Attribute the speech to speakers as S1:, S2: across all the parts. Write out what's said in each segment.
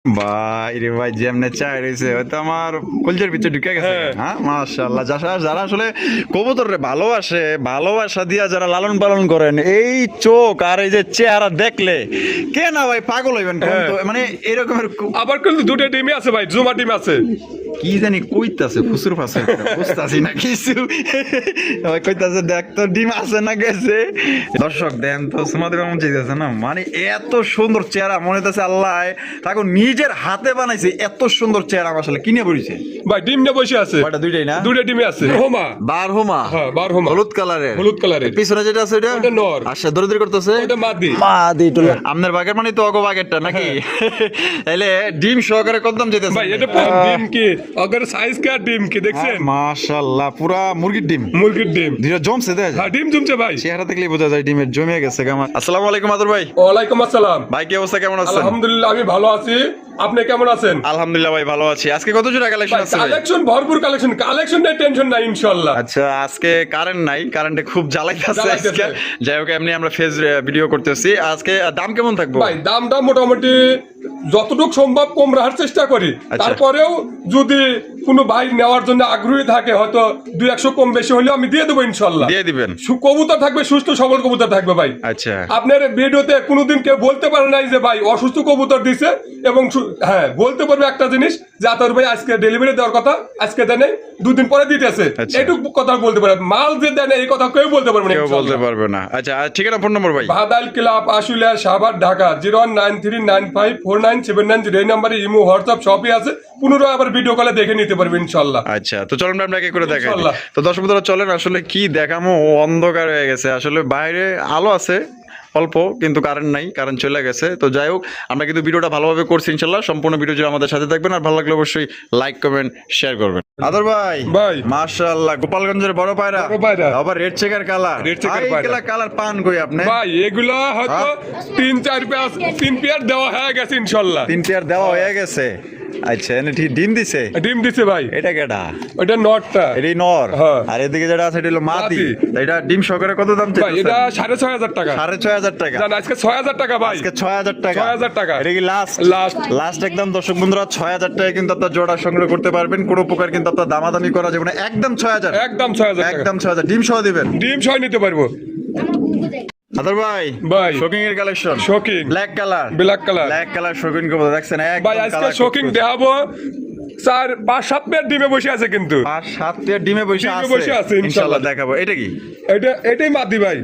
S1: ভাই রে ভাই যেমনে চাই রয়েছে হয়তো আমার কলজের ভিতরে ঢুকে গেছে। হ্যাঁ মাশাআল্লাহ, যারা আসলে কবুতর রে ভালোবাসে, ভালোবাসা দিয়া যারা লালন পালন করেন, এই চোখ আর এই যে চেহারা দেখলে কে না ভাই পাগল হইবেন কোন তো? মানে এরকমের
S2: আবার কিন্তু দুটো ডিমই আছে ভাই, জুমা ডিম আছে।
S1: কি জানি কইতাছে ফুসুর ফাসে বুঝতাছি না কিছু। ওই কইতাছে দেখ তো ডিম আছে না গেছে। দর্শক দেন তো সুমাদের মন চাইতেছে না, মানে এত সুন্দর চেহারা মনে হইতাছে আল্লাহ তাকে নিজের হাতে বানাইছে। এত সুন্দর চেহারা আসলে কিনে পড়িছে
S2: ভাই ডিম নিয়ে বসে আছে।
S1: ওটা দুইটাই না,
S2: দুটো ডিমই আছে। হোমা
S1: বারহুমা,
S2: হ্যাঁ বারহুমা,
S1: হলুদ কালারের।
S2: হলুদ কালারের
S1: পিছনে যেটা আছে ওটা
S2: ওটা নর।
S1: আচ্ছা দরদরি করতেছে
S2: ওটা মাদি।
S1: মাদি তো আপনার বাগের মানে তো অগো বাগেরটা নাকি? তাইলে ডিম সহকারে কত দাম যেতেছে
S2: ভাই এটা পুরো ডিম কি अगर সাইজ কা ডিম কি দেখছেন?
S1: মাশাআল্লাহ পুরা মুরগির ডিম।
S2: মুরগির ডিম
S1: দুইটা জমছে দেখ।
S2: হ্যাঁ ডিম জমছে ভাই।
S1: চেহারা দেখলেই বোঝা যায় ডিমের জমে গেছে গামা। আসসালামু আলাইকুম আদর ভাই।
S2: ওয়ালাইকুম আসসালাম।
S1: ভাই কি অবস্থা, কেমন আছেন?
S2: আলহামদুলিল্লাহ আমি ভালো আছি, আপনি কেমন আছেন?
S1: আলহামদুলিল্লাহ ভাই ভালো আছি। আজকে কত জোড়া কালেকশন আছে ভাই?
S2: কালেকশন ভরপুর কালেকশন, কালেকশন নিয়ে টেনশন নাই ইনশাআল্লাহ।
S1: আচ্ছা আজকে কারেন্ট নাই, কারেন্টে খুব জ্বালাইতাছে আজকে। যাই হোক এমনি আমরা ফেজ ভিডিও করতেছি। আজকে দাম কেমন থাকবে
S2: ভাই? দামটা মোটামুটি যতটুকু সম্ভব কম রাখার চেষ্টা করি।
S1: আচ্ছা।
S2: তারপরেও যদি কোনো ভাই নেওয়ার জন্য আগ্রহী থাকে হয়তো 200 কম বেশি হলেও আমি দিয়ে দেবো ইনশাআল্লাহ।
S1: দিয়ে দিবেন?
S2: কবুতর থাকবে, সুস্থ সবল কবুতর থাকবে ভাই।
S1: আচ্ছা
S2: আপনার ভিডিওতে কোনোদিন কেউ বলতে পারে নাই যে ভাই অসুস্থ কবুতর দিছে, এবং হ্যাঁ বলতে পারবে একটা জিনিস যে আতর ভাই আজকে ডেলিভারি দেওয়ার কথা, আজকে দেয় নাই, দুদিন পরে দিতেছে।
S1: আচ্ছা।
S2: এইটুকু কথা বলতে পারে, মাল যে দেয় না এই কথা কেউ বলতে পারবে না
S1: কেউ বলতে
S2: ইনশাআল্লাহ।
S1: পারবে না। আচ্ছা আর ঠিকানা ফোন নম্বর ভাই?
S2: ভাদাইল ক্লাব, আশুলিয়া, সাভার, ঢাকা 01939549790। এই নাম্বারে ইমো, হোয়াটসঅ্যাপ সবই আছে। পুনরায় আবার ভিডিও কলে দেখে নিতে পারবে ইনশাআল্লাহ।
S1: আচ্ছা তো চলুন আমরা একে করে দেখাই।
S2: ইনশাআল্লাহ।
S1: তো দর্শক বন্ধুরা চলেন, আসলে কি দেখামো, অন্ধকার হয়ে গেছে। আসলে বাইরে আলো আছে অল্প, কিন্তু কারেন্ট নাই, কারেন্ট চলে গেছে। তো যাই হোক আমরা কিন্তু ভিডিওটা ভালোভাবে করছি ইনশাল্লাহ। সম্পূর্ণ ভিডিও জুড়ে আমাদের সাথে থাকবেন, আর ভালো লাগলে অবশ্যই লাইক কমেন্ট শেয়ার করবেন। আদর ভাই
S2: ভাই।
S1: মাশাআল্লাহ গোপালগঞ্জের বড় পায়রা,
S2: বড় পায়রা।
S1: আবার red checker colour.
S2: Red checker পায়রা।
S1: কালার পান কই আপনি
S2: ভাই এগুলো হয়তো 3 পেয়ার দেওয়া হয়ে গেছে ইনশাআল্লাহ।
S1: 3 পেয়ার দেওয়া হয়ে গেছে। আচ্ছা এনে ঠিক ডিম দিছে?
S2: ডিম দিছে ভাই।
S1: এটা কেডা?
S2: ওটা নটটা।
S1: এটাই নর।
S2: হ্যাঁ।
S1: আর এদিকে যেটা আছে এটা হলো মাদি।
S2: মাদি।
S1: এটা ডিম সহকারে কত দাম
S2: ভাই এটা
S1: চাইছেন?
S2: 6500 টাকা।
S1: 6500 টাকা।
S2: জান আজকে 6000 টাকা ভাই।
S1: আজকে 6000 টাকা।
S2: 6000 টাকা।
S1: এটা কি লাস্ট?
S2: লাস্ট।
S1: লাস্ট একদম দর্শক বন্ধুরা 6000 টাকায় কিন্তু আপনারা জোড়া সংগ্রহ করতে পারবেন। কোনো প্রকার কিন্তু আপনারা দামাদামি করা যাবে না, একদম 6000।
S2: একদম 6000 টাকা।
S1: একদম 6000 ডিম সহ দিবেন।
S2: ডিম সহ নিতে পারবো
S1: আদর ভাই
S2: ভাই।
S1: শোকিং এর কালেকশন।
S2: শোকিং।
S1: Black colour.
S2: Black colour.
S1: Black colour শোকিং কো দেখছেন একদম।
S2: ভাই আজকে শোকিং দেখাবো। 4-5-7 পেয়ার ডিমে বসে আছে কিন্তু।
S1: 5-7 পেয়ার ডিমে বসে
S2: ডিমে
S1: আছে।
S2: বসে আছে ইনশাআল্লাহ।
S1: দেখাবো। এটা কি?
S2: এটাই মাদি ভাই।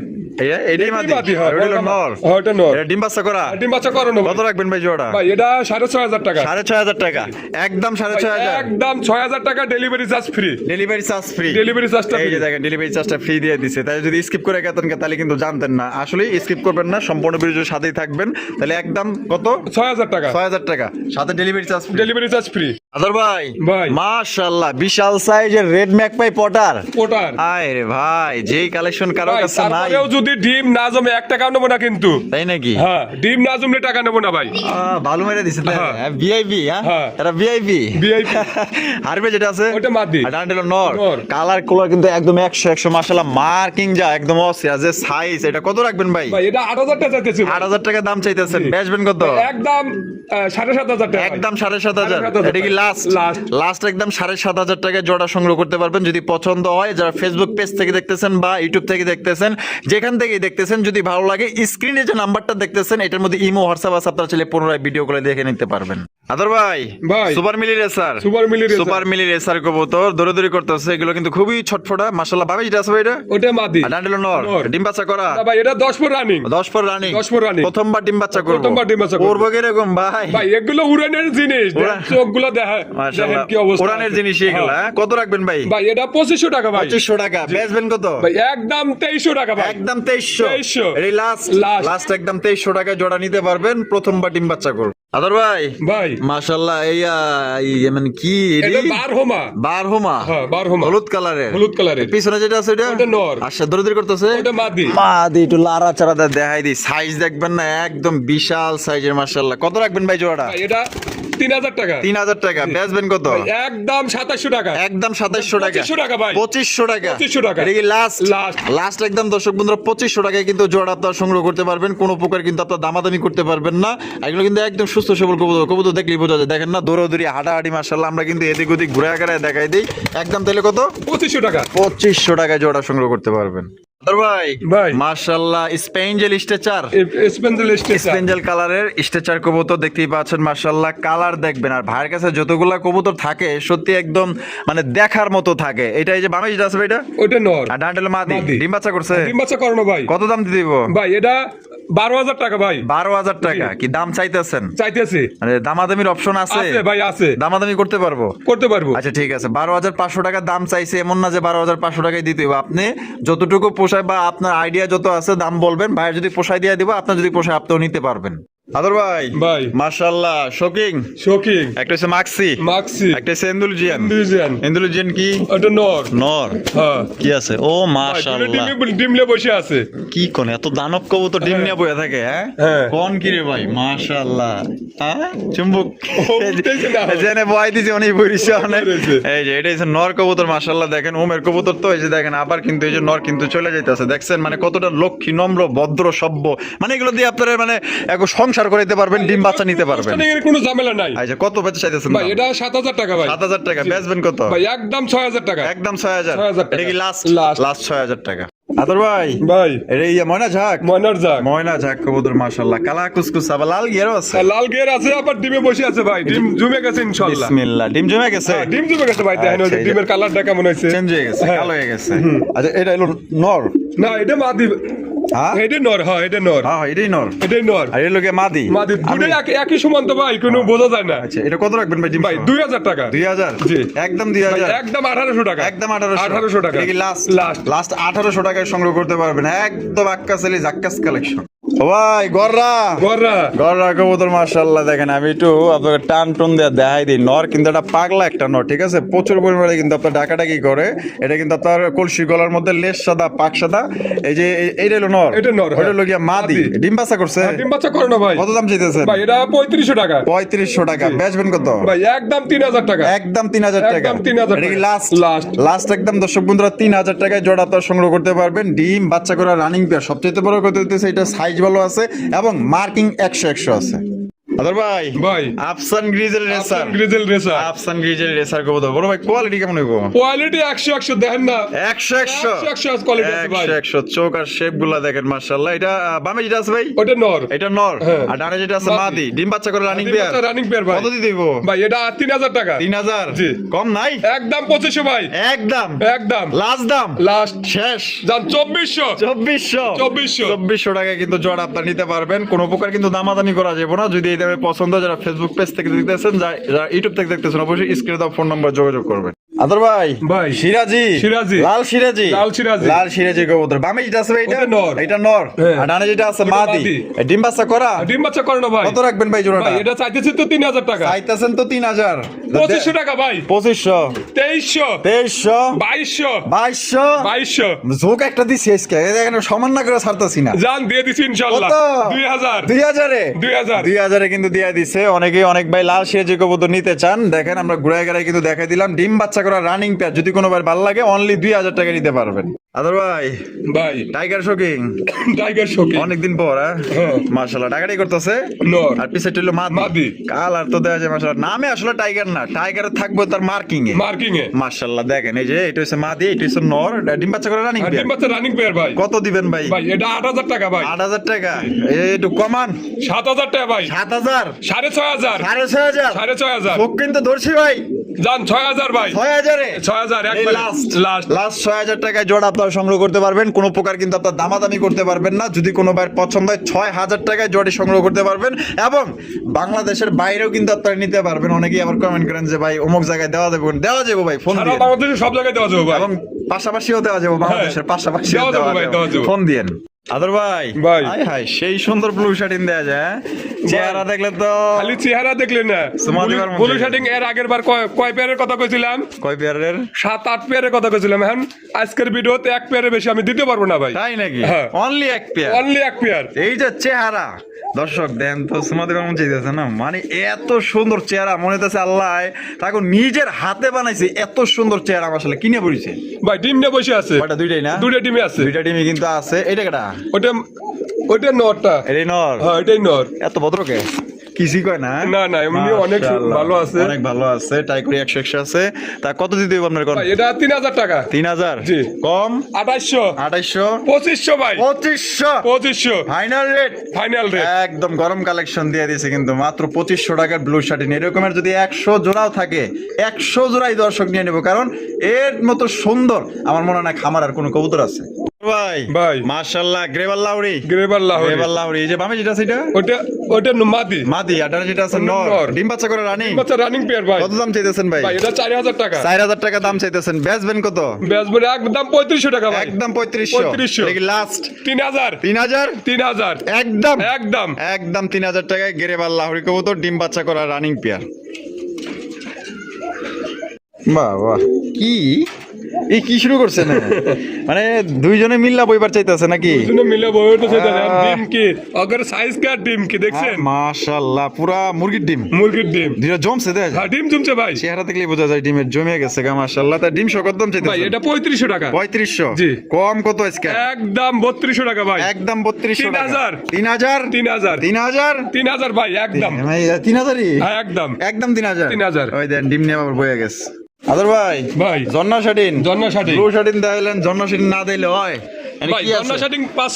S1: এটাই মাদি।
S2: হ্যাঁ,
S1: এটা হলো নর।
S2: হ্যাঁ, এটা নর।
S1: এটা ডিম বাচ্চা করা।
S2: ডিম বাচ্চা করানো।
S1: কত রাখবেন ভাই জোড়া?
S2: ভাই এটা 6500 টাকা।
S1: 6500 টাকা। একদম 6500।
S2: একদম 6000 টাকা delivery charge free.
S1: Delivery charge free.
S2: Delivery চার্জটা
S1: এই যে দেখেন ডেলিভারি চার্জটা ফ্রি দিয়ে দিছে। তাই যদি স্কিপ করে গেতেন তাহলে কিন্তু জানতেন না। আসলে স্কিপ করবেন না, সম্পূর্ণ ভিডিওর সাথেই থাকবেন। তাহলে একদম কত?
S2: 6000 টাকা।
S1: 6000 টাকা সাথে delivery charge free.
S2: Delivery charge free.
S1: আদর ভাই
S2: ভাই।
S1: মাশাআল্লাহ বিশাল সাইজের রেড ম্যাকপাই পটার।
S2: পোটার।
S1: আয় রে ভাই যেই কালেকশন কারো
S2: ভাই
S1: কাছে নাই।
S2: তারপরেও যদি ডিম না জমে 1 টাকাও নেবো না কিন্তু।
S1: তাই নাকি?
S2: হ্যাঁ ডিম না জমলে টাকা নেবো না ভাই।
S1: ভালো মেরে দিছে।
S2: হ্যাঁ।
S1: ভিআইপি। হ্যাঁ
S2: হ্যাঁ।
S1: এটা ভিআইপি।
S2: VIP
S1: হারবে যেটা আছে
S2: ওটা মাদি।
S1: আর ডান্ডেল নর।
S2: নর।
S1: কালার কুলার কিন্তু একদম 100 মাশাআল্লাহ মার্কিং যা একদম অসিয়া যে সাইজ। এটা কত রাখবেন ভাই?
S2: ভাই এটা 8000 টাকা চাইতেছি।
S1: 8000 টাকা দাম চাইতেছেন, বেচবেন কত?
S2: একদম 7500 টাকা।
S1: একদম 7500।
S2: 7500
S1: এটা কি লাস্ট?
S2: লাস্ট।
S1: লাস্ট একদম 7500 টাকায় জোড়া সংগ্রহ করতে পারবেন যদি পছন্দ হয়। যারা ফেসবুক পেজ থেকে দেখতেছেন বা ইউটিউব থেকে দেখতেছেন, যেখান থেকে দেখতেছেন, যদি ভালো লাগে স্ক্রিনে যে নাম্বারটা দেখতেছেন এটার মধ্যে ইমো হোয়াটসঅ্যাপ আছে, আপনারা চাইলে পুনরায় ভিডিও করে দেখে নিতে পারবেন। আদর ভাই
S2: ভাই।
S1: সুপার মিলি রেসার।
S2: সুপার মিলি রেসার।
S1: সুপার মিলি রেসার কবুতর দৌড়াদৌড়ি করতেছে। এগুলো কিন্তু খুবই ছটফটা মাশাআল্লাহ। ভাবে যেটা আছে ভাই এটা?
S2: ওটা মাদি।
S1: আর ডান্ডেল নর।
S2: নর।
S1: ডিম বাচ্চা করা।
S2: না ভাই এটা 10 পর রানিং।
S1: 10 পর রানিং।
S2: 10 পর রানিং।
S1: প্রথমবার ডিম বাচ্চা করব।
S2: প্রথমবার ডিম বাচ্চা করব।
S1: করব কিরকম ভাই?
S2: ভাই এগুলো উড়ানের জিনিস। চোখগুলো দেখা দেখেন কি অবস্থা।
S1: উড়ানের জিনিস এগুলো। হ্যাঁ কত রাখবেন ভাই?
S2: ভাই এটা 2500 টাকা ভাই।
S1: 2500 টাকা। বেচবেন কত?
S2: ভাই একদম 2300 টাকা ভাই।
S1: একদম 2300।
S2: 2300
S1: এই লাস্ট
S2: লাস্ট।
S1: লাস্ট একদম 2300 টাকায় জোড়া নিতে পারবেন, প্রথমবার ডিম বাচ্চা করব। আদর ভাই
S2: ভাই
S1: মাশাআল্লাহ এই মানে কি
S2: এটা বারহমা।
S1: বারহুমা।
S2: হ্যাঁ বারহমা।
S1: হলুদ কালারের।
S2: হলুদ কালারের।
S1: পিছনে যেটা আছে ওটা?
S2: ওটা নর।
S1: আচ্ছা দৌড়াদৌড়ি করতেছে।
S2: ওটা মাদি।
S1: মাদি একটু লারা চারা দেখাই দি। সাইজ দেখবেন না একদম বিশাল সাইজের মাশাআল্লাহ। কত রাখবেন ভাই জোড়াটা?
S2: ভাই এটা 3000 টাকা
S1: 3000 টাকা বেচবেন কত?
S2: একদম 2700 টাকা
S1: একদম 2700 টাকা
S2: 2500 টাকা ভাই
S1: 2500 টাকা
S2: 2500 টাকা।
S1: এটা কি লাস্ট
S2: Last।
S1: লাস্ট একদম দর্শক বন্ধুরা 2500 টাকায় কিন্তু জোড়া আপনারা সংগ্রহ করতে পারবেন, কোনো প্রকার কিন্তু আপনারা দামাদামি করতে পারবেন না। এগুলো কিন্তু একদম সুস্থ সবল কবুতর, কবুতর দেখলেই বোঝা যায়। দেখেন না দৌড়াদৌড়ি হাঁটাহাঁটি, মাশাআল্লাহ আমরা কিন্তু এদিক ওদিক ঘুরে ঘুরে দেখাই দিই। একদম তাহলে কত?
S2: 2500 টাকা
S1: 2500 টাকায় জোড়া সংগ্রহ করতে পারবেন। ভাই
S2: ভাই।
S1: মাশাআল্লাহ স্পেঞ্জেল স্ট্রেচার,
S2: স্পেন্ডেল স্টেশন
S1: স্পেঞ্জেল কালারের স্ট্রেচার কবুতর দেখতেই পাচ্ছেন। মাশাআল্লাহ কালার দেখবেন, আর ভাইয়ের কাছে যতগুলা কবুতর থাকে সত্যি একদম মানে দেখার মতো থাকে। এটা এই যে বামে যেটা আছে ভাই, এটা
S2: ওটা নর
S1: আর ডান্ডেল মাদি
S2: মাদি।
S1: ডিম বাচ্চা করছে।
S2: ডিম বাচ্চা করানো ভাই
S1: কত দাম দিয়ে দিব
S2: ভাই? এটা 12000 টাকা ভাই
S1: 12000 টাকা কি দাম চাইতেছেন?
S2: চাইতেছি।
S1: মানে দামাদামির অপশন আছে?
S2: আছে ভাই আছে,
S1: দামাদামি করতে পারবো?
S2: করতে পারবো।
S1: আচ্ছা ঠিক আছে, 12500 টাকা দাম চাইছে, এমন না যে 12500 টাকায় দিতে হবে। আপনি যতটুকু পোষায় বা আপনার আইডিয়া যত আছে দাম বলবেন, ভাইয়ের যদি পোষায় দিয়ে দিব, আপনার যদি পোষায় আপনিও নিতে পারবেন। আদর ভাই
S2: ভাই
S1: মাশাআল্লাহ শোকিং
S2: শোকিং
S1: একটা হচ্ছে মাক্সি,
S2: মাক্সি
S1: একটা হচ্ছে এন্দুলজিয়ান।
S2: ইন্ডিজেন
S1: এন্দুলজিয়ান কি?
S2: ওটা নর
S1: নর।
S2: হ্যাঁ
S1: কি আছে? ও মাশাআল্লাহ
S2: ডিমলে বসে আছে।
S1: কি কোন এত দানব কবুতর ডিম নিয়ে বসে থাকে? হ্যাঁ
S2: হ্যাঁ।
S1: কোন কি রে ভাই মাশাআল্লাহ। হ্যাঁ চুম্বক
S2: উঠতেছে না।
S1: জেনে বয় দিছে উনি বইরিছে অনেক।
S2: বইরিছে।
S1: এই যে এটা হচ্ছে নর কবুতর মাশাআল্লাহ। দেখেন ওমের কবুতর তো এই যে দেখেন, আবার কিন্তু এই যে নর কিন্তু চলে যাইতেছে। দেখছেন মানে কতটা লক্ষ্মী নম্র ভদ্র সভ্য, মানে এগুলো দিয়ে আপনারা মানে এক সংসার করাইতে পারবেন, ডিম বাচ্চা নিতে পারবেন।
S2: এর কোনো ঝামেলা নাই।
S1: আচ্ছা কত বেচে চাইতেছেন
S2: ভাই এটা 7000 টাকা ভাই
S1: 7000 টাকা বেচবেন কত?
S2: ভাই একদম 6000 টাকা
S1: একদম 6000
S2: 6000 টাকা।
S1: এটা কি লাস্ট?
S2: Last।
S1: লাস্ট 6000 টাকা। আদর ভাই
S2: ভাই
S1: এটা ইয়া ময়না ঝাক,
S2: ময়নার যাক
S1: ময়না ঝাক কবুতর মাশাআল্লাহ কালা কুসকুস আবার লাল গিয়ারও আছে।
S2: লাল গের আছে, আবার ডিমে বসে আছে ভাই। ডিম জমে গেছে ইনশাআল্লাহ।
S1: বিসমিল্লাহ ডিম জমে গেছে,
S2: হ্যাঁ, ডিম জমে গেছে ভাই। দেখেন ওই যে
S1: আচ্ছা,
S2: ডিমের কালারটা কেমন হয়েছে,
S1: চেঞ্জ হয়ে গেছে,
S2: হ্যাঁ।
S1: কালো হয়ে গেছে। আচ্ছা এটা হলো নর?
S2: না এটা মাদি।
S1: হ্যাঁ
S2: এটা নর, হ্যাঁ এটা নর,
S1: হ্যাঁ এটাই নর,
S2: এটাই নর।
S1: আর এই লোকে মাদি।
S2: মাদি দুটোই একই সমান তো ভাই, কোনো বোঝা যায় না।
S1: আচ্ছা এটা কত রাখবেন ভাই ডিম?
S2: ভাই 2000 টাকা
S1: 2000
S2: জি।
S1: একদম
S2: ভাই
S1: 2000
S2: একদম 1800 টাকা
S1: একদম 1800
S2: টাকা।
S1: এটা কি লাস্ট?
S2: লাস্ট
S1: লাস্ট 1800 টাকায় সংগ্রহ করতে পারবেন একদম আক্কাসালি জাক্কাস কালেকশন। ও ভাই গররা
S2: গররা
S1: গররা কবুতর মাশাআল্লাহ। দেখেন আমি একটু আপনাকে টান টন দিয়ে দেখাই দিই। নর কিন্তু এটা পাগলা একটা নর, ঠিক আছে? প্রচুর পরিমাণে কিন্তু আপনার ডাকাডাকি করে। এটা কিন্তু আপনার কলসি গলার মধ্যে লেজ সাদা পাক সাদা। এই যে এইটা হলো নর,
S2: এটা নর,
S1: ওটা হলো গিয়া মাদি।
S2: মাদি।
S1: ডিম বাচ্চা করছে?
S2: ডিম বাচ্চা করে না ভাই।
S1: কত দাম চাইতেছেন
S2: ভাই এটা 3500 টাকা
S1: 3500 টাকা বেচবেন কত?
S2: ভাই একদম 3000 টাকা
S1: একদম 3000 টাকা
S2: একদম 3000
S1: এটা কি
S2: টাকা।
S1: লাস্ট?
S2: লাস্ট।
S1: লাস্ট একদম দর্শক বন্ধুরা 3000 টাকায় জোড়া আপনারা সংগ্রহ করতে পারবেন। ডিম বাচ্চা করা রানিং পেয়ার। সবচেয়ে বড় কথা হচ্ছে এটা সাইজ ভালো আছে এবং মার্কিং 100 আছে। আদর ভাই
S2: ভাই
S1: Afsan grizzle racer,
S2: grizzle racer
S1: Afsan grizzle racer কবুতর বড় ভাই কোয়ালিটি কেমন হইব?
S2: কোয়ালিটি 100 দেখেন না
S1: 100
S2: 100 কোয়ালিটি আছে ভাই
S1: 100 চোখ আর শেপ গুলা দেখেন মাশাআল্লাহ। এটা বামে যেটা আছে ভাই
S2: ওটা নর
S1: এটা নর,
S2: হ্যাঁ।
S1: আর ডানে যেটা আছে
S2: মাদি।
S1: মাদি। ডিম বাচ্চা করে রানিং পেয়ার।
S2: রানিং পেয়ার ভাই
S1: কত দিয়ে দিব
S2: ভাই? এটা 3000 টাকা
S1: 3000
S2: জি।
S1: কম নাই?
S2: একদম 2500 ভাই
S1: একদম
S2: একদম
S1: লাস্ট দাম
S2: লাস্ট
S1: শেষ
S2: জান 2400
S1: 2400 টাকা কিন্তু জোড়া আপনার নিতে পারবেন। কোনো প্রকার কিন্তু দামাদামি করা যাবে না। যদি এই দামে পছন্দ, যারা ফেসবুক পেজ থেকে দেখতেছেন, যারা ইউটিউব থেকে দেখতেছেন, অবশ্যই স্ক্রিনে দেওয়া ফোন নাম্বার যোগাযোগ করবেন। আদর ভাই
S2: ভাই
S1: সিরাজি
S2: সিরাজি।
S1: লাল সিরাজি
S2: লাল সিরাজি।
S1: লাল সিরাজি কবুতর বামে যেটা আছে ভাই এটা
S2: ওটা নর।
S1: এটা নর,
S2: হ্যাঁ।
S1: আর ডানে যেটা আছে
S2: ওটা
S1: মাদি।
S2: মাদি।
S1: ডিম বাচ্চা করা?
S2: ডিম বাচ্চা করে না ভাই।
S1: কত রাখবেন ভাই জোড়াটা?
S2: ভাই এটা চাইতেছি তো 3000 টাকা
S1: চাইতেছেন তো 3000
S2: 2500 টাকা ভাই
S1: 2500
S2: 2300
S1: 2300
S2: 2200
S1: 2200
S2: 2200
S1: ঝোঁক একটা দিছি আজকে দেখেন সমান না করে ছাড়তাছি না।
S2: জান দিয়ে দিছি ইনশাআল্লাহ
S1: কত?
S2: 2000
S1: 2000 এ
S2: 2000
S1: 2000 এ কিন্তু দিয়ে দিছে। অনেকেই অনেক ভাই লাল সিরাজি কবুতর নিতে চান। দেখেন আমরা ঘুরে ঘুরে কিন্তু দেখাই দিলাম। ডিম বাচ্চা করা রানিং পেয়ার, যদি কোনো ভাই ভালো লাগে অনলি 2000 টাকা নিতে পারবেন। আদর ভাই
S2: ভাই
S1: টাইগার শোকিং
S2: টাইগার শোকে
S1: অনেকদিন পর
S2: হ্যাঁ।
S1: মাশাআল্লাহ টাকাটাই করতেছে।
S2: নর
S1: আর পিছে হলো মাদি।
S2: মাদি।
S1: কালার তো দেওয়া যায় মাশাআল্লাহ। নামে আসলে টাইগার না, টাইগারে থাকবে তার মার্কিং এ।
S2: মার্কিং এ
S1: মাশাআল্লাহ দেখেন এই যে এটা হচ্ছে মাদি, এটা হচ্ছে নর। ডিম বাচ্চা করে রানিং
S2: আর ডিম বাচ্চা রানিং পেয়ার ভাই
S1: কত দিবেন ভাই?
S2: ভাই এটা 8000 টাকা ভাই
S1: 8000 টাকা একটু কমান।
S2: 7000 টাকা ভাই
S1: 7000
S2: 6500
S1: 6500
S2: 6500
S1: ওক কিন্তু ধরছি ভাই
S2: জান 6000 ভাই
S1: 6000 এ
S2: 6000 একবার লাস্ট
S1: লাস্ট 6000 টাকায় জোড়া আপনারা সংগ্রহ করতে পারবেন। কোনো প্রকার কিন্তু আপনার দামাদামি করতে পারবেন না। যদি কোনো ভাইয়ের পছন্দ হয় 6000 টাকায় জোড়ি সংগ্রহ করতে পারবেন এবং বাংলাদেশের বাইরেও কিন্তু আপনারা নিতে পারবেন। অনেকেই আবার কমেন্ট করেন যে ভাই অমুক জায়গায় দেওয়া যাবে, দেওয়া যাবে ভাই ফোন
S2: সারা
S1: দিয়ে,
S2: বাংলাদেশে সব জায়গায় দেওয়া যাবে ভাই
S1: এবং পাশাপাশিও দেওয়া যাবে, বাংলাদেশের পাশাপাশি
S2: দেওয়া যাবে ভাই, দেওয়া যাবে।
S1: ফোন দিয়েন। আদর ভাই
S2: ভাই।
S1: হাই হাই সেই সুন্দর ব্লু শার্টিং দেয়া যায় হ্যাঁ? চেহারা দেখলে তো
S2: খালি চেহারা দেখলে না
S1: সুমা দিবার মন
S2: ব্লু
S1: চাই।
S2: শার্টিং এর আগের বার কয় পেয়ারের কথা কইছিলাম?
S1: কয় পেয়ারের?
S2: 7-8 পেয়ারের কথা কইছিলাম। এখন আজকের ভিডিওতে এক পেয়ারের বেশি আমি দিতে পারবো না ভাই।
S1: তাই নাকি?
S2: হ্যাঁ।
S1: অনলি এক পেয়ার,
S2: অনলি এক পেয়ার
S1: এই যে চেহারা দর্শক দেন তো সুমাদের কেমন চাইতেছে না, মানে এত সুন্দর চেহারা মনে হচ্ছে আল্লাহ তাকে নিজের হাতে বানাইছে। এত সুন্দর চেহারা আসলে কিনে পড়েছে
S2: ভাই ডিম নিয়ে বসে আছে।
S1: ওটা দুইটাই না?
S2: দুইটা ডিমে আছে।
S1: দুইটা ডিমই কিন্তু আছে। এটা কেটা?
S2: ওটা ওটা নরটা।
S1: এটাই নর?
S2: হ্যাঁ এটাই নর।
S1: এত ভদ্রকে কিছু কয় না?
S2: না না এমনি অনেক
S1: মাশাআল্লাহ,
S2: ভালো আছে।
S1: অনেক ভালো আছে। টাই করে 100 আছে। তা কত দিতে হবে আপনার কোন?
S2: ভাই এটা 3000 টাকা।
S1: 3000?
S2: জি।
S1: কম?
S2: 2800
S1: 2800?
S2: 2500 ভাই।
S1: 2500?
S2: 2500
S1: ফাইনাল রেট?
S2: Final rate.
S1: একদম গরম কালেকশন দিয়ে দিয়েছে কিন্তু মাত্র 2500 টাকার ব্লু শার্টিন। এরকমের যদি 100 জোড়াও থাকে 100 জোড়াই দর্শক নিয়ে নেব, কারণ এর মতো সুন্দর আমার মনে হয় না খামার আর কোনো কবুতর আছে। ভাই
S2: ভাই
S1: মাশাআল্লাহ গ্রেভাল লাউরি।
S2: গ্রেভার লাহোরি।
S1: গ্রেভাল লাউরি। এই যে বামে যেটা আছে এটা?
S2: ওটা ওটা মাদি।
S1: মাদি। আর ডানে যেটা আছে নর।
S2: নর।
S1: ডিম বাচ্চা করে রানী।
S2: বাচ্চা রানিং পেয়ার ভাই।
S1: কত দাম চাইতেছেন ভাই?
S2: ভাই এটা 4000 টাকা।
S1: 4000 টাকা দাম চাইতেছেন। বেচবেন কত?
S2: বেচবেন একদম 3500 টাকা ভাই।
S1: একদম 3500।
S2: 3500
S1: এটা কি লাস্ট?
S2: 3000
S1: 3000?
S2: 3000
S1: একদম
S2: একদম
S1: একদম 3000 টাকায় গ্রেভাল লাউরি কবুতর ডিম বাচ্চা করা রানিং পেয়ার। বাহ বাহ, কি এই কি শুরু করছে না? মানে দুইজনে মিল্লা বইবার চাইতেছে নাকি?
S2: দুজনে মিলে বইটা সেটা ডিম কি अगर সাইজ কা ডিম কি দেখছেন?
S1: মাশাআল্লাহ পুরা মুরগির ডিম।
S2: মুরগির ডিম।
S1: দুইটা জমছে দেখ।
S2: হ্যাঁ ডিম জমছে ভাই।
S1: চেহারা দেখলেই বোঝা যায় ডিমের জমে গেছে গা। মাশাআল্লাহ। তা ডিম কত দাম চাইতেছে
S2: ভাই এটা 3500 টাকা।
S1: 3500?
S2: জি।
S1: কম কত আজকে?
S2: একদম 3200 টাকা ভাই।
S1: একদম 3200 টাকা।
S2: 3000
S1: 3000?
S2: 3000
S1: 3000?
S2: 3000 ভাই একদম।
S1: ভাই 3000ই?
S2: হ্যাঁ একদম
S1: একদম 3000?
S2: 3000
S1: ওই দেন ডিম নিয়ে আবার বয়ে গেছে। আদর ভাই
S2: ভাই
S1: জন্না শাটিন।
S2: জন্না শাটিন।
S1: ব্লু শাটিন দেখাইলেন, জন্না শাটিন না দিলে হয়? এনে
S2: ভাই
S1: কি আছে?
S2: জন্না শাটিং 5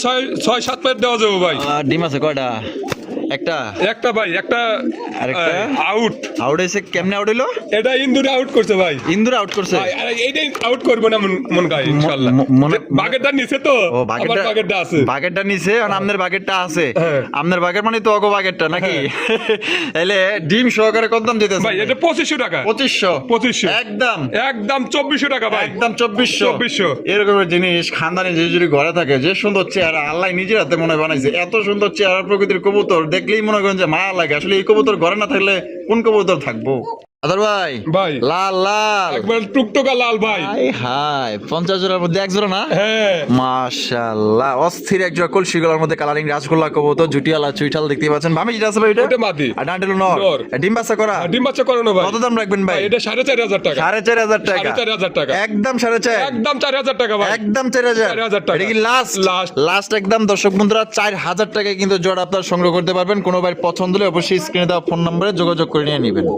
S2: 6 7 পেয়ার দেওয়া যাবে ভাই।
S1: ডিম আছে কয়টা? একটা?
S2: একটা ভাই একটা
S1: আরেকটা?
S2: আউট।
S1: আউট হইছে কেমনে? আউট হইলো?
S2: এটা ইন্দুরে আউট করছে ভাই।
S1: ইন্দুর আউট করছে?
S2: ভাই আর এইটাই আউট করব না মন গায় ইনশাআল্লাহ। বাগেরটা নিচে তো
S1: ও
S2: আবার বাগেরটা আছে।
S1: বাগেরটা নিছে আর আপনার বাগেরটা আছে।
S2: হ্যাঁ।
S1: আপনার বাগের মানে তো অগো বাগেরটা নাকি? তাইলে ডিম সহকারে কত দাম দিতেছেন
S2: ভাই এটা 2500 টাকা।
S1: 2500?
S2: 2500
S1: একদম
S2: একদম 2400 টাকা ভাই।
S1: একদম 2400?
S2: 2400
S1: এরকমের জিনিস খানদানি যে যদি ঘরে থাকে, যে সুন্দর চেহারা আল্লাহ নিজের হাতে মনে হয় বানাইছে। এত সুন্দর চেহারা প্রকৃতির কবুতর দেখলেই মনে করেন যে মায়া লাগে। আসলে এই কবুতর ঘরে না থাকলে কোন কবুতর থাকবো? আদর ভাই
S2: ভাই
S1: লাল লাল
S2: একবার টুকটুকা লাল ভাই।
S1: হাই হাই 50 জোড়ার মধ্যে এক জোড়া না?
S2: হ্যাঁ
S1: মাশাআল্লাহ অস্থির এক জোড়া কলসি গলার মধ্যে কালারিং রাসগোল্লা কবুতর জুটিয়ালা চুইঠাল দেখতে পাচ্ছেন। ভাবে যেটা আছে ভাই এটা?
S2: ওটা মাদি।
S1: আর ডান্টেল নর।
S2: নর।
S1: ডিম বাচ্চা করা?
S2: আর ডিম বাচ্চা করানো ভাই।
S1: কত দাম রাখবেন ভাই?
S2: ভাই এটা 4500 টাকা।
S1: 4500 টাকা?
S2: 4500 টাকা।
S1: একদম 4.5?
S2: একদম 4000 টাকা ভাই।
S1: একদম 4000?
S2: 4000 টাকা।
S1: এটা কি লাস্ট?
S2: লাস্ট।
S1: লাস্ট একদম দর্শক বন্ধুরা 4000 টাকায় কিন্তু জোড়া আপনারা সংগ্রহ করতে পারবেন। কোনো ভাই পছন্দ হলে অবশ্যই স্ক্রিনে দেওয়া ফোন নম্বরে যোগাযোগ করে নিয়ে নেবেন।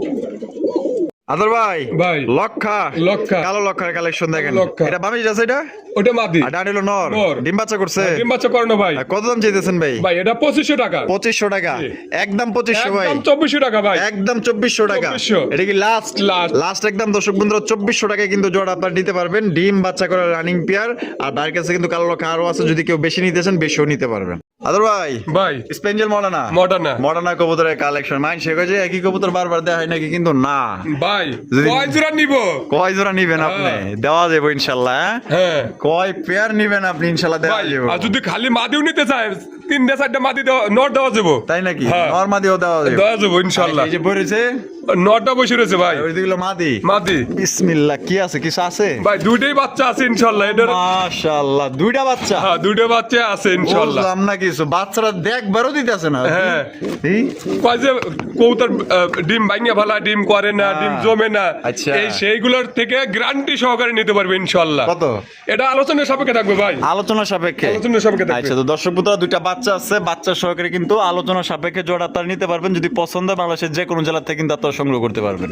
S1: আদর ভাই
S2: ভাই
S1: লক্ষা
S2: লক্ষা।
S1: কালো লক্ষার কালেকশন দেখেন।
S2: লক্ষা।
S1: এটা বামে যেটা আছে এটা?
S2: ওটা মাদি।
S1: আর ডান হলো নর।
S2: নর।
S1: ডিম বাচ্চা করছে?
S2: ডিম বাচ্চা করানো ভাই।
S1: আর কত দাম চাইতেছেন ভাই?
S2: ভাই এটা 2500 টাকা।
S1: 2500 টাকা?
S2: জি।
S1: একদম 2500 ভাই?
S2: একদম 2400 টাকা ভাই।
S1: একদম 2400 টাকা?
S2: 2400
S1: এটা কি লাস্ট?
S2: লাস্ট।
S1: লাস্ট একদম দর্শক বন্ধুরা 2400 টাকায় কিন্তু জোড়া আপনারা নিতে পারবেন। ডিম বাচ্চা করা রানিং পেয়ার। আর ভাইয়ের কাছে কিন্তু কালো লক্ষা আরো আছে, যদি কেউ বেশি নিতে চান বেশিও নিতে পারবেন। আদর ভাই
S2: ভাই
S1: স্পেঞ্জেল মডার্না।
S2: মডার্না।
S1: মডার্না কবুতরের কালেকশন মাইন শেখ যে একই কবুতর বারবার দেওয়া হয় নাকি? কিন্তু না
S2: ভাই
S1: যদি-
S2: কয় জোড়া নিব?
S1: কয় জোড়া নিবেন আপনি? দেওয়া যাবে ইনশাল্লাহ।
S2: হ্যাঁ
S1: কয় পেয়ার নিবেন আপনি? ইনশাল্লাহ দেওয়া
S2: ভাই
S1: যাবে।
S2: আর যদি খালি মাদিও নিতে চায় 3-4টা মাদি নট দেওয়া যাবো।
S1: তাই নাকি?
S2: হ্যাঁ।
S1: নরমাদিও দেওয়া যাবে?
S2: দেওয়া যাবো ইনশাআল্লাহ।
S1: এই যে বলেছে
S2: নটটা বসে রয়েছে ভাই।
S1: ওই দিগুলো মাদি।
S2: মাদি
S1: বিসমিল্লাহ কি আছে? কিছু আছে?
S2: ভাই দুইটাই বাচ্চা আছে ইনশাআল্লাহ। এটার
S1: মাশাআল্লাহ দুইটা বাচ্চা?
S2: হ্যাঁ দুইটা বাচ্চা আছে ইনশাআল্লাহ।
S1: বুঝলাম না কিছু। বাচ্চারা দেখবারও দিতেছে না।
S2: হ্যাঁ।
S1: এই?
S2: কয় যে কৌতার ডিম ভাঙিয়া ভালা ডিম করে না, ডিম জমে না,
S1: আচ্ছা।
S2: এই সেইগুলোর থেকে গ্যারান্টি সহকারে নিতে পারবে ইনশাআল্লাহ।
S1: কত?
S2: এটা আলোচনার সাপেক্ষে থাকবে ভাই।
S1: আলোচনা সাপেক্ষে?
S2: আলোচনার সাপেক্ষে থাকবে।
S1: আচ্ছা তো দর্শক বন্ধুরা দুইটা বাচ্চা আছে, বাচ্চা সহকারে কিন্তু আলোচনা সাপেক্ষে জোড়া আপনারা নিতে পারবেন। যদি পছন্দ হয় বাংলাদেশের যে কোনো জেলা থেকে কিন্তু আপনারা সংগ্রহ করতে পারবেন।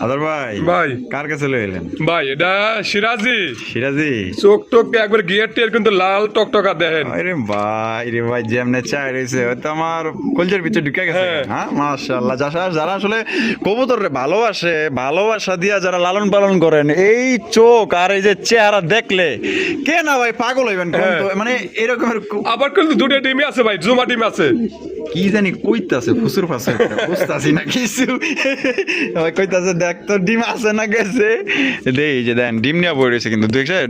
S1: আদর ভাই
S2: ভাই
S1: কার কাছে লয়ে এলেন?
S2: ভাই এটা সিরাজি।
S1: সিরাজি?
S2: চোখ টোক একবার গিয়ার টিয়ার কিন্তু লাল টকটকা দেখেন।
S1: আরে ভাই রে ভাই যেমনে চাই রয়েছে হয়তো আমার কলজের ভিতরে ঢুকে গেছে।
S2: হ্যাঁ।
S1: হ্যাঁ মাশাআল্লাহ। যারা আসলে কবুতর ভালোবাসে, ভালোবাসা দিয়া যারা লালন পালন করেন, এই চোখ আর এই যে চেহারা দেখলে কে না ভাই পাগল হইবেন কোন তো? মানে এরকমের
S2: আবার কিন্তু দুটো ডিমই আছে ভাই, জুমা ডিম আছে।
S1: কি জানি কইতাছে ফুসুর ফাসে বুঝতাছি না কিছু। কইতাছে দেখ তো ডিম আছে না গেছে। এই যে দেন ডিম নিয়ে বই রয়েছে কিন্তু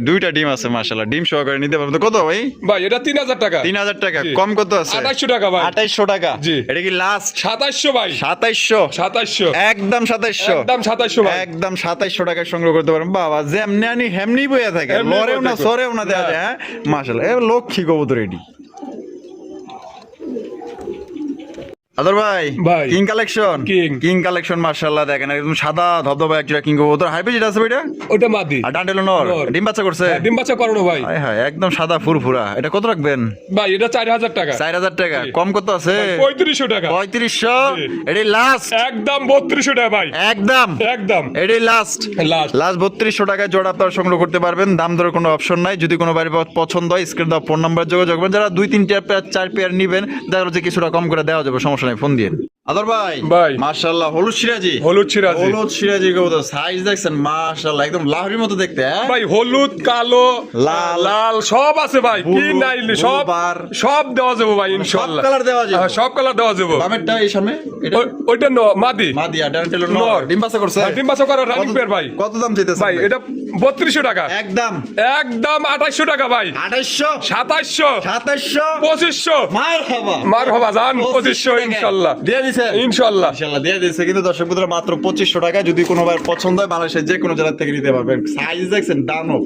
S1: দুইটা ডিম আছে মাশাআল্লাহ। ডিম সহকারে নিতে পারবেন। তো কত ভাই?
S2: ভাই এটা 3000 টাকা।
S1: 3000 টাকা?
S2: জি।
S1: কম কত আছে?
S2: 2800 টাকা ভাই।
S1: 2800 টাকা?
S2: জি।
S1: এটা কি লাস্ট?
S2: 2700 ভাই।
S1: 2700?
S2: 2700
S1: একদম 2700?
S2: একদম 2700 ভাই।
S1: একদম 2700 টাকা সংগ্রহ করতে পারেন। বাবা যেমনি আনি হেমনি বইয়া থাকে,
S2: হেমনি
S1: লরেও
S2: বইয়া
S1: না
S2: থাকে।
S1: সরেও না দেওয়া যায়। হ্যাঁ মাশাআল্লাহ। এ লক্ষ্মী কবুতর এটি। আদর ভাই
S2: ভাই।
S1: King collection
S2: King।
S1: King collection মাশাআল্লাহ দেখেন একদম সাদা ধবধবা একটা কিং কবুতর হাইব্রিড যেটা আছে ভাইটা
S2: ওটা মাদি।
S1: আর ডান্ডেল নর
S2: নর।
S1: ডিম বাচ্চা করছে
S2: ডিম বাচ্চা করানো ভাই।
S1: হায় হায় একদম সাদা ফুরফুরা এটা কত রাখবেন
S2: ভাই এটা 4000 টাকা।
S1: 4000 টাকা কম কত আছে
S2: 3500 টাকা।
S1: 3500
S2: জি।
S1: এটাই লাস্ট
S2: একদম 3200 টাকা ভাই।
S1: একদম
S2: একদম
S1: এটাই লাস্ট
S2: লাস্ট।
S1: লাস্ট 3200 টাকায় জোড়া আপনারা সংগ্রহ করতে পারবেন দাম দরের কোনো অপশন নাই যদি কোনো বাড়ি পছন্দ হয় স্ক্রিন দাও ফোন নাম্বার যোগাযোগ করবেন যারা 2-3 পেয়ার 4 পেয়ার নেবেন দেখা যাচ্ছে কিছুটা কম করে দেওয়া যাবে সমস্যা নাই ফোন দিয়ে আদর ভাই
S2: ভাই।
S1: মাশাআল্লাহ হলুদ সিরাজি
S2: হলুদ সিরাজি।
S1: হলুদ সিরাজি কবুতর সাইজ দেখছেন মাশাআল্লাহ একদম লাহরির মতো দেখতে হ্যাঁ
S2: ভাই হলুদ কালো
S1: লাল,
S2: লাল সব আছে ভাই কি
S1: ব্লু,
S2: নাইলে
S1: ব্লু
S2: সব
S1: বার।
S2: সব দেওয়া যাবে ভাই ইনশাআল্লাহ।
S1: কালার দেওয়া যাবে?
S2: হ্যাঁ, সব কালার দেওয়া যাবে।
S1: দামেরটা এই সামনে এটা
S2: ওইটা মাদি।
S1: মাদিয়া ডান্টেল
S2: নর।
S1: নর ডিম বাচ্চা করছে
S2: হ্যাঁ, ডিম বাচ্চা করা রানিং পেয়ার ভাই।
S1: কত দাম চাইতেছে
S2: ভাই এটা 3200 টাকা।
S1: একদম
S2: একদম 2800 টাকা ভাই।
S1: 2800
S2: 2700
S1: 2700
S2: 2500
S1: মারহাবা
S2: মারহাবা জান 2500 ইনশাআল্লাহ।
S1: দিয়ে দিছে
S2: ইনশাআল্লাহ।
S1: ইনশাআল্লাহ দিয়ে দিছে কিন্তু দর্শক বন্ধুরা মাত্র 2500 টাকা যদি কোনো ভাই পছন্দ হয় বাংলাদেশের যে কোনো জেলা থেকে নিতে পারবেন সাইজ দেখছেন দানব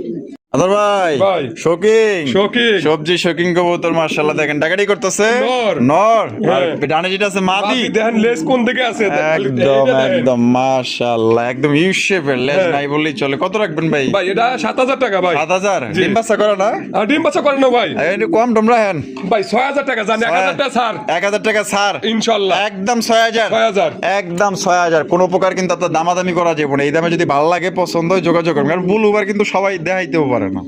S1: আদর ভাই
S2: ভাই।
S1: শোকিং
S2: শৌখিন।
S1: সবজি শোকিং কবুতর মাশাআল্লাহ দেখেন ডাকাডি করতেছে
S2: নর।
S1: নর আর
S2: হ্যাঁ।
S1: ডানে যেটা আছে মাদি
S2: মাদি দেখেন লেস কোন দিকে আছে
S1: একদম
S2: এইটা দেখেন।
S1: একদম মাশাআল্লাহ একদম ইউ শেপের লেজ
S2: হ্যাঁ।
S1: নাই বললেই চলে কত রাখবেন ভাই
S2: ভাই এটা 7000 টাকা ভাই।
S1: 7000
S2: জি।
S1: ডিম বাচ্চা করে না
S2: আর ডিম বাচ্চা করেন না ভাই।
S1: একটু কম তোমরা হেন
S2: ভাই 6000 টাকা জান 1000 টাকা ছাড়
S1: 1000 টাকা ছাড়
S2: ইনশাআল্লাহ।
S1: একদম 6000
S2: 6000
S1: একদম 6000 কোনো প্রকার কিন্তু আপনার দামাদামি করা যাবে না এই দামে যদি ভালো লাগে পছন্দ হয় যোগাযোগ করবেন কারণ বুলুবার কিন্তু সবাই দেখাইতেও পারে না